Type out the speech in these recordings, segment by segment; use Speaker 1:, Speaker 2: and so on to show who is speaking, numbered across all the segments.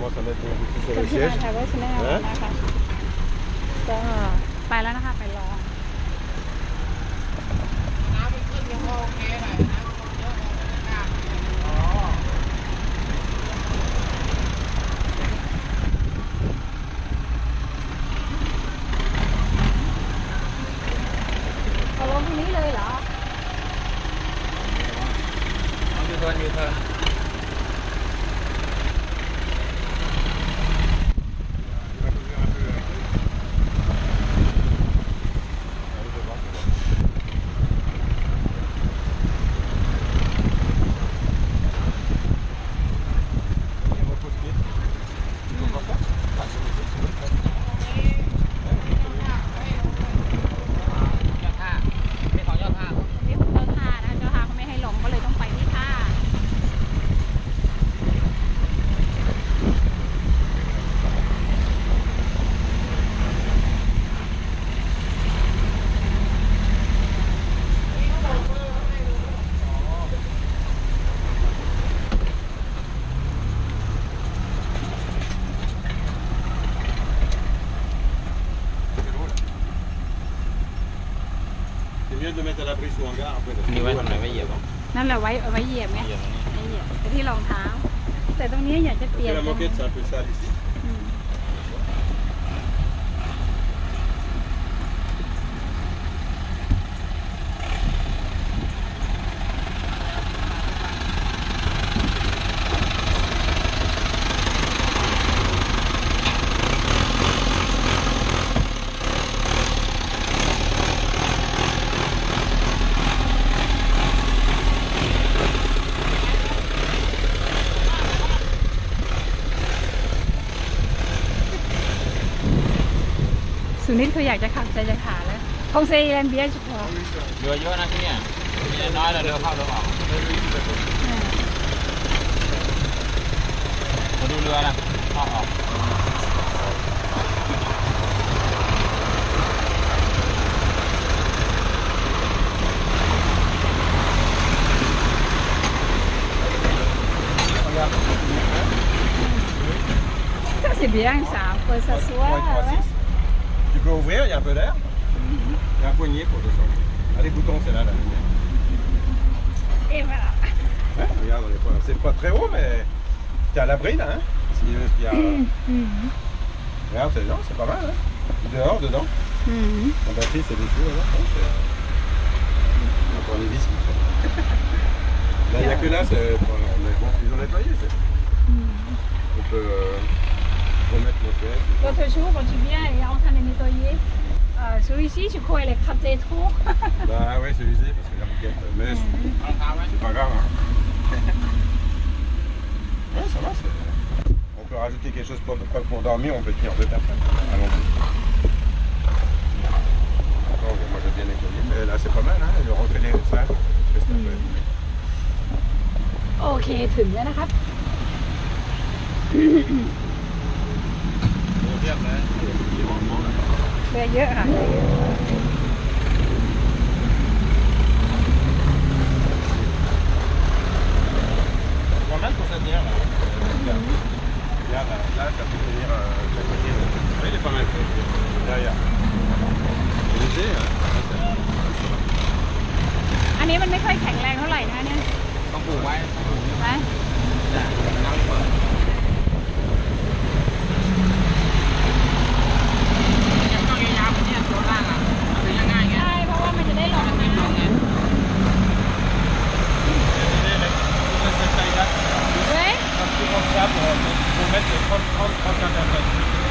Speaker 1: commence à mettre mon outil sur
Speaker 2: คน
Speaker 1: le
Speaker 2: ที่มา
Speaker 1: siège.
Speaker 2: ทาวเวอร์ชาแนลนะคะก็ไปแล้วนะคะไปลองเอาลงตรงนี้เลยเหรอ
Speaker 3: ยูเทิร์นยูเทิร์น
Speaker 2: นี่ของเจ้าท่านะเจ้าท่าเขาไม่ให้ลงก็เลยต้องไปที่ท่า
Speaker 1: C'est mieux de le mettre à l'abri sous hangar après.
Speaker 3: นี่ไว้ทำไมไม่เหยียบหรอ
Speaker 2: นั่นแหละไว้เอาไว้เหยียบไง
Speaker 3: เหยียบตรงนี้
Speaker 2: ไว้เหยียบไปที่รองเท้า แต่ตรงนี้อยากจะเปลี่ยน
Speaker 1: Parce que la moquette, c'est un peu sale ici.
Speaker 2: อืม สุนิทเขาอยากจะขับใจจะขาดแล้วคงเซเยนเบียร์เฉพาะ
Speaker 3: เรือเยอะนะที่เนี่ยมีน้อยแล้วเรือเข้าเรือออกมาดูเรือนะเข้าออก
Speaker 2: Ça c'est bien ça, peut s'asseoir.
Speaker 1: Point 3, 6. Tu peux ouvrir, il y a un peu d'air. Il y a un poignet pour descendre. Ah, les boutons, c'est là, la lumière.
Speaker 2: Et voilà.
Speaker 1: Ouais, regarde, on est pas... c'est pas très haut, mais t'es à l'abri là. Hein. S'il y a... Regarde, non, c'est pas mal. Hein. Dehors, dedans. La batterie, c'est dessus. Là, on a encore les vis qui font. Là, il n'y a que là, c'est... Mais bon, ils ont nettoyé. On peut remettre nos pièces.
Speaker 2: L'autre jour, quand tu viens, il est en train de nettoyer. Celui-ci, je crois, il est craqué trop.
Speaker 1: Bah ouais, c'est usé parce que la moquette. Mais c'est pas grave. Hein. Ouais, ça va. On peut rajouter quelque chose pour dormir, on peut tenir 2 personnes. Allons-y. Attends, moi j'ai bien nettoyé. Mais là, c'est pas mal, hein. Le refait les salles. Qu'est-ce que ça peut être?
Speaker 2: โอเค ถึงแล้วนะครับ
Speaker 3: เรือเทียบเลยที่มองมอง
Speaker 2: เรือเยอะค่ะ
Speaker 1: Pas mal pour ça tenir là. Regarde, là, ça peut tenir de la côté. Oui, il est pas mal fait. Derrière. C'est léger, hein.
Speaker 2: อันนี้มันไม่ค่อยแข็งแรงเท่าไหร่นะเนี่ย
Speaker 3: ต้องปลูกไว้ต้องปลูก
Speaker 2: ไหม
Speaker 3: แต่น้ำเปิดยังต้องยาวๆแบบนี้ตัวล่างอ่ะมันจะง่ายไง
Speaker 2: ใช่ เพราะว่ามันจะได้ลง
Speaker 3: มันไม่ลงไง
Speaker 1: Cette taille-là,
Speaker 2: เว้ย
Speaker 1: un peu comme ça pour mettre 30-35 personnes.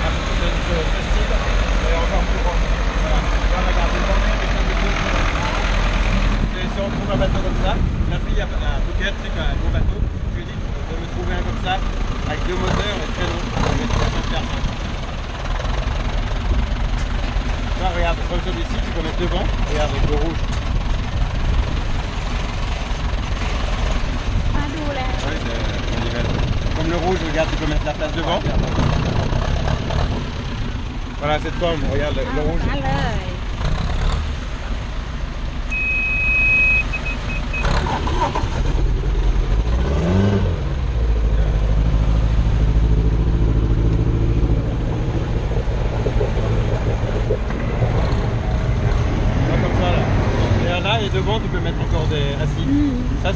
Speaker 1: Un peu de ce style, mais encore plus grand. Voilà. Là, regarde, les bancs, quelque chose de plus. Et si on trouve un bateau comme ça, la fille a un Phuket, c'est un gros bateau. Je lui dis de me trouver un comme ça, avec 2 moteurs et très long, pour mettre 5 personnes. Là, regarde, comme celui-ci, tu peux mettre devant, regarde, avec le rouge.
Speaker 2: มาดูแล
Speaker 1: Ouais, c'est on nivelle. Comme le rouge, regarde, tu peux mettre la place devant. Voilà, cette forme, regarde, le rouge.
Speaker 2: มาเลย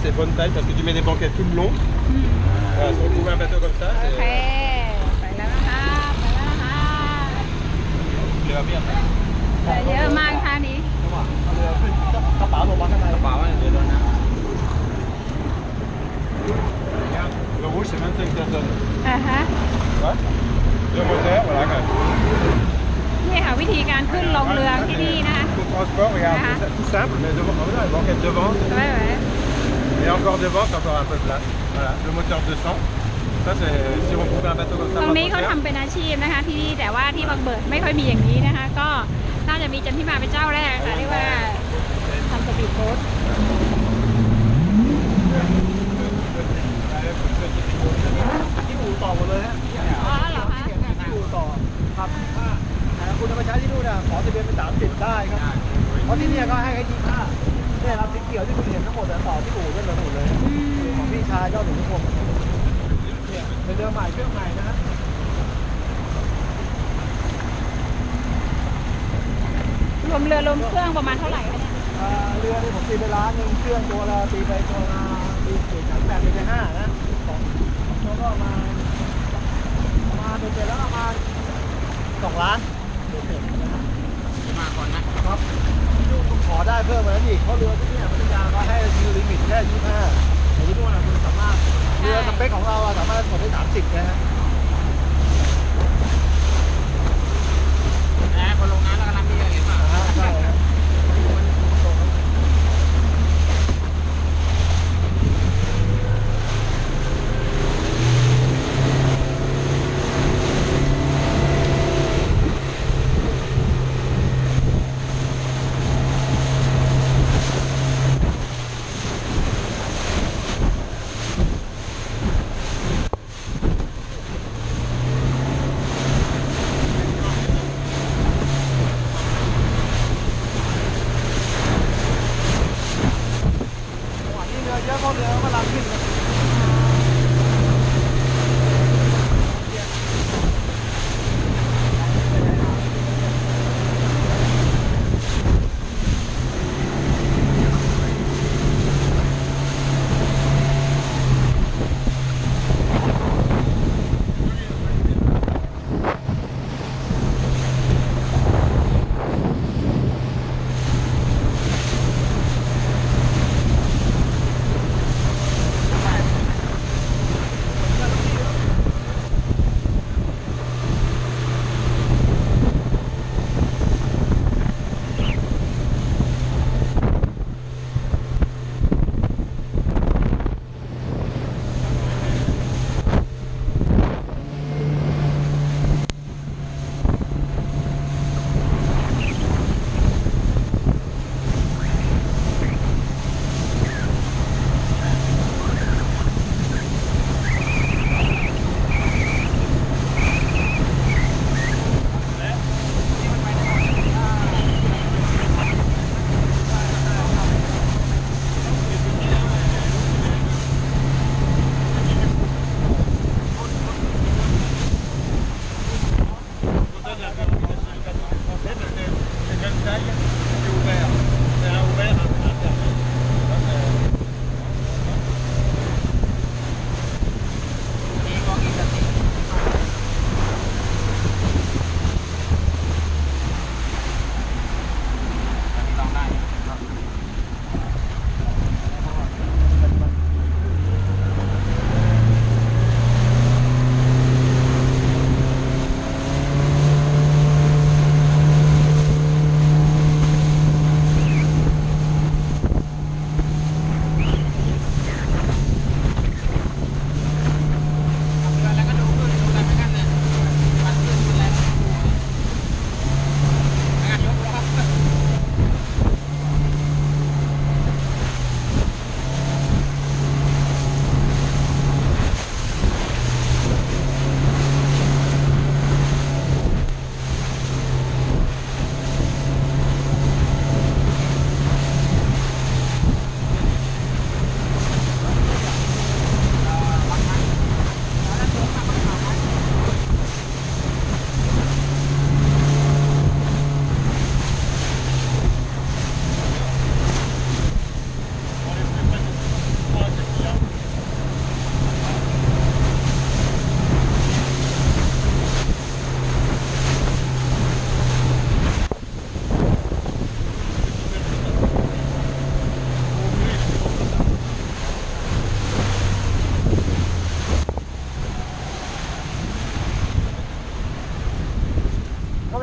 Speaker 1: c'est bonne taille parce que tu mets des banquettes tout le long.
Speaker 2: อืม
Speaker 1: Voilà, si on trouve un bateau comme ça,
Speaker 2: โอเค
Speaker 1: c'est
Speaker 2: ไปแล้วนะคะไปแล้วนะคะ
Speaker 1: เรือเบี้ย
Speaker 2: แต่เยอะมากค่ะนี้
Speaker 1: เรือขึ้นกระเป๋าลงมาข้างในกระเป๋าเรือโดนน้ำ Le rouge c'est 25 personnes.
Speaker 2: อ่าฮะ
Speaker 1: Ouais. Le moteur, voilà.
Speaker 2: นี่ค่ะวิธีการขึ้นลงเรือที่นี่นะคะ
Speaker 1: Le transport, regarde, c'est tout simple, mais devant, voilà, les banquettes devant.
Speaker 2: ไว้ไว้
Speaker 1: Et encore devant, c'est encore un peu de place. Voilà, le moteur 200. Ça, c'est si on trouve un bateau comme ça.
Speaker 2: ตรงนี้
Speaker 1: pas
Speaker 2: เขา
Speaker 1: trop cher.
Speaker 2: ทำเป็นอาชีพนะคะที่นี่แต่ว่าที่บางเบิดไม่ค่อยมีอย่างนี้นะคะ ก็น่าจะมีจันทิมาเป็นเจ้าแรกค่ะที่ว่าทำสปีดโบ๊ท
Speaker 4: ที่อู่ต่อหมดเลยฮะ
Speaker 2: อ๋อเหรอคะ
Speaker 4: ที่อู่ต่อครับคุณเอามาใช้ที่นู่นขอทะเบียนเป็น30ได้ครับเพราะที่นี่ก็ให้แค่25เนี่ยครับสีเขียวที่คุณเห็นทั้งหมดต่อที่อู่กันเลยหมดเลยของพี่ชายเจ้าหนุ่มทุกคนเนี่ยเป็นเรือใหม่เครื่องใหม่นะฮะ
Speaker 2: รวมเรือรวมเครื่องประมาณเท่าไหร่คะเนี่ย
Speaker 4: เรือนี่ผมตีไปล้านหนึ่งเครื่องตัวละตีไปตัวละตี4-8ตีไป5นะของตัวก็มาเป็นแล้วประมาณ2 ล้าน
Speaker 3: มาก่อนนะ
Speaker 4: ครับลูกคุณขอได้เพิ่มมาแล้วอีกเพราะเรือที่เนี่ยพัทยาเขาให้คิวลิมิตแค่25แต่ที่นู่นคุณสามารถเรือสเปคของเราสามารถกดได้30นะฮะ
Speaker 3: นะคนลงน้ำแล้วกำลังมีเห็นป่ะ
Speaker 4: ใช่ครับ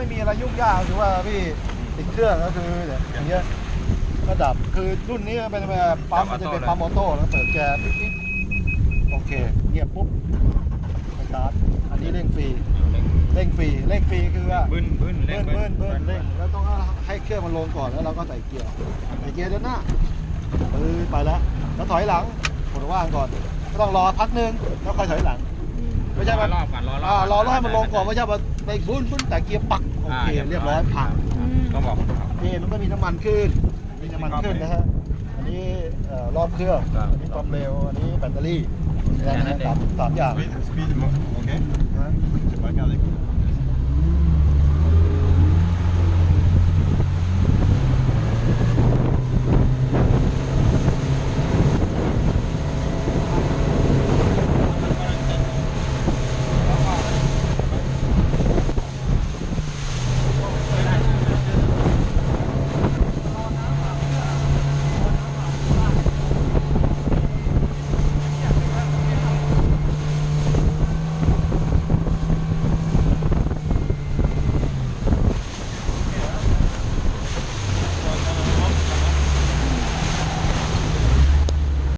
Speaker 4: ไม่มีอะไรยุ่งยากคือว่าพี่ติดเครื่องก็คือเนี่ยอย่างเงี้ยก็ดับคือรุ่นนี้เป็นแบบปั๊มมันจะเป็นปั๊มออโต้แล้วเปิดแก๊สปิ๊บโอเคเงียบปุ๊บสตาร์ทอันนี้เร่งฟรีเร่งฟรีคือว่า
Speaker 1: บึ้น
Speaker 4: เบิ้ลเร่งแล้วต้องให้เครื่องมันลงก่อนแล้วเราก็ใส่เกียร์เดินหน้าไปแล้วถอยหลังกดว่างก่อนก็ต้องรอพักนึงแล้วค่อยถอยหลังไม่ใช่ว่าร
Speaker 3: อบก่อนรอ
Speaker 4: รอให้มันลงก่อนไม่ใช่ว่าไปบึ้นแต่เกียร์ปักโอเคเรียบร้อยพัง
Speaker 1: ต้องบอก
Speaker 4: นี่มันก็มีน้ำมันขึ้นนะฮะอันนี้รอบเครื่องอันนี้ความเร็วอันนี้แบตเตอรี่นะฮะสามอย่าง
Speaker 1: speed, okay?
Speaker 4: นะ